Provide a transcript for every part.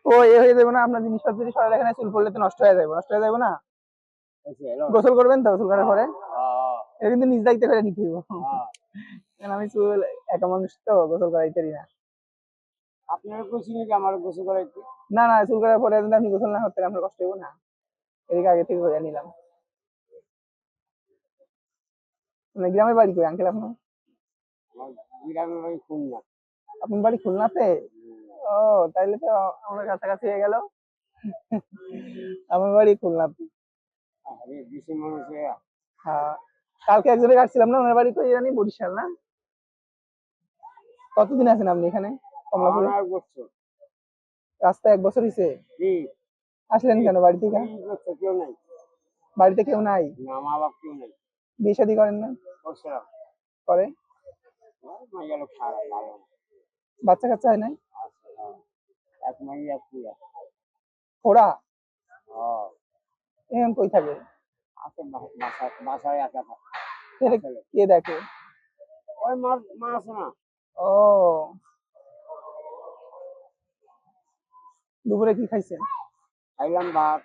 ও এ হয়ে যাবে না, আপনার জিনিসপত্র যদি সরাই রাখেন চুল পড়লে তো নষ্ট হয়ে যাবে, নষ্ট হয়ে যাবে না। গোসল করবেন তো গোসল করার পরে? এটা কিন্তু নিজ দায়িত্ব করে নিতে হইব, কারণ আমি চুল একা মানুষ তো গোসল করাইতে পারি না। আপনারা গোসল নাকি আমার গোসল করাইতে? না না, চুল করার পরে যদি আপনি গোসল না করতে আপনার কষ্ট হইব না, এদিকে আগে থেকে করে নিলাম। মানে গ্রামের বাড়ি কই আঙ্কেল আপনার? গ্রামের বাড়ি খুলনা। আপনার বাড়ি খুলনাতে? ও, তাইলে তো আমার কাছাকাছি হয়ে গেল। আমার বাড়ি খুলনাতে। দেশের মানুষ হ্যাঁ, কালকে একজনের কাটছিলাম না, ওনার বাড়ি কই জানি, বরিশাল না? কতদিন আছেন আপনি এখানে কমলাপুরে? রাস্তায় 1 বছর হয়েছে? আসলেন কেন বাড়ি থেকে? কেউ নাই বাড়িতে কেউ নাই? না, মা বাপ কেউ নাই। বিয়ে শাদী করেন না? করে? বাচ্চা কাচ্চা হয় নাই? এক মাই এক পুয়া। ওরা এখন কই থাকে? আছে বাসায় একা থাকে। কে দেখে? ওই মা আছে না। ও, দুপুরে কি খাইছেন? খাইলাম ভাত।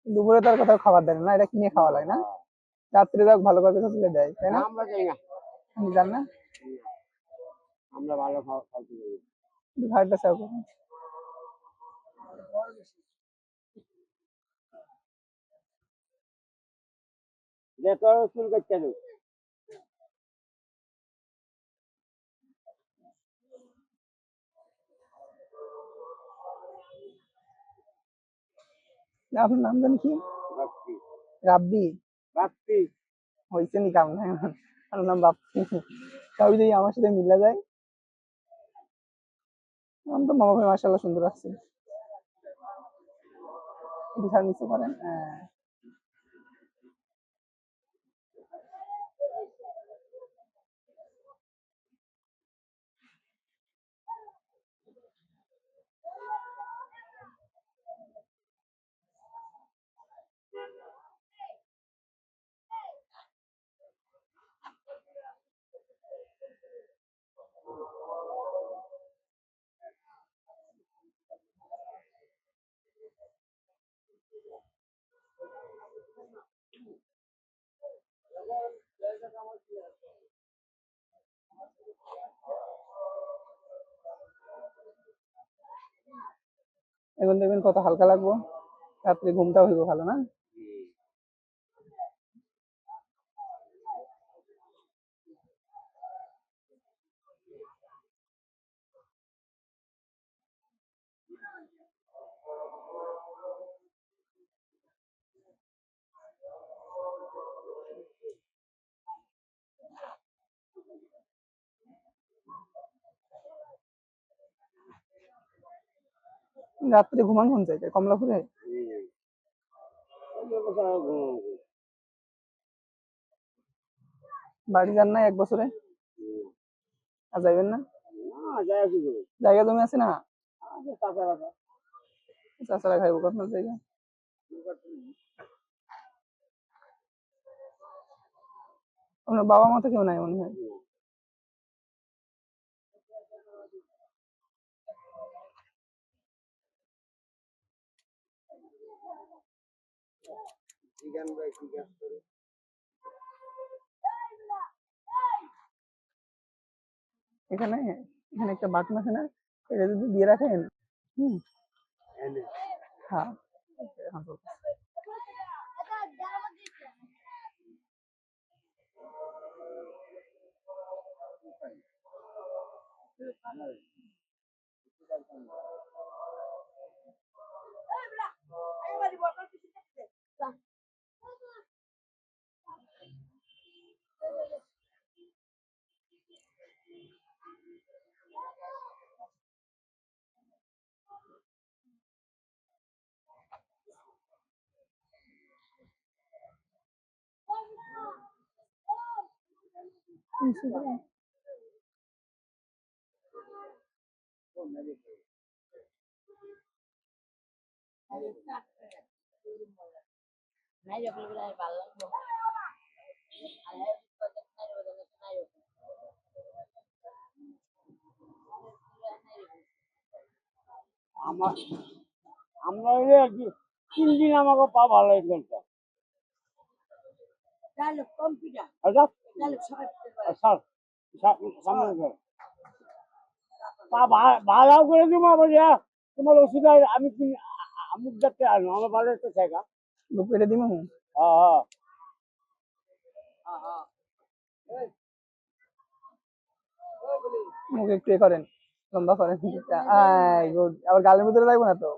দুপুরে তো আর কোথাও খাবার দেয় না, এটা কিনে খাওয়া লাগে না? রাত্রে যাক ভালো করে হোটেলে দেয়, তাই না? আমরা যাই না, আপনি জান না? আমরা ভালো খাইতে যাই। ভাতটা সার্ভ করুন। যে তোর চুল কাটতে দেব। আপনার নাম জানি কি? বাপ্পি। রাব্বি? বাপ্পি হয়েছে নি কাম না, আমার নাম বাপ্পি। সবই যদি আমার সাথে মিলে যায়। আমার তো মামা ভাই মাশাআল্লাহ সুন্দর আছে। বিশাল নিচে করেন, হ্যাঁ। এখন দেখবেন কত হালকা লাগবো, রাত্রে ঘুমটাও হইব ভালো, না? রাত্রে ঘুমান কোন জায়গায়, কমলাপুরে? বাড়ি যান না 1 বছরে? আর যাইবেন না? জায়গা জমি আছে না? চাচারা খাইবো আপনার জায়গা? আপনার বাবা মা তো কেউ নাই মনে হয়? এখানে এখানে একটা বাটন আছে না, এটা যদি দিয়ে রাখেন। হুম। হ্যাঁ, এখন চলতেছে। আমার আমরা হইলে আর কি 3 দিন আমাকে পা ভালো হয়ে গেছে। আচ্ছা স্যার সামনে স্যার পা ভালো করে দিব বলিয়া তোমার ওষুধ আমি মুখ দেখতে আনো আমার ভালো একটা জায়গা। বুক পেটে দিমু হ্যাঁ হ্যাঁ মুখে একটু এ করেন, লম্বা করেন। I good. আবার গালের ভিতরে লাগবে না তো?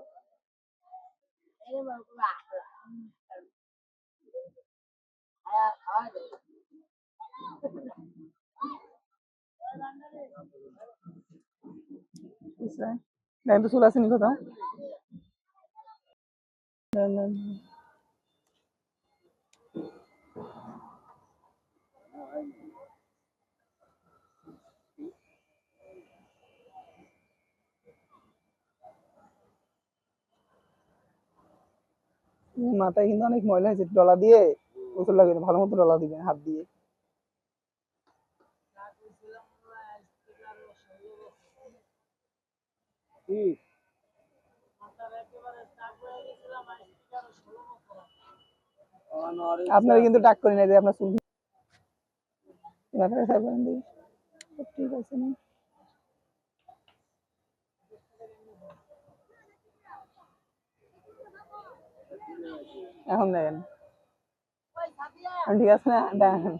বুঝছেন? দেখেন তো চুল আসেনি কোথাও? দেন, দেন। মাথায় কিন্তু অনেক ময়লা হয়েছে, ডলা দিয়ে গোসল লাগে, ভালো মতো ডলা দিবেন হাত দিয়ে। কি আপনারা কিন্তু টাক করি না যে আপনার চুল মাথায় থাকবেন দিয়ে। ঠিক আছে না? এখন দেখেন ঠিক আছে না? দেখেন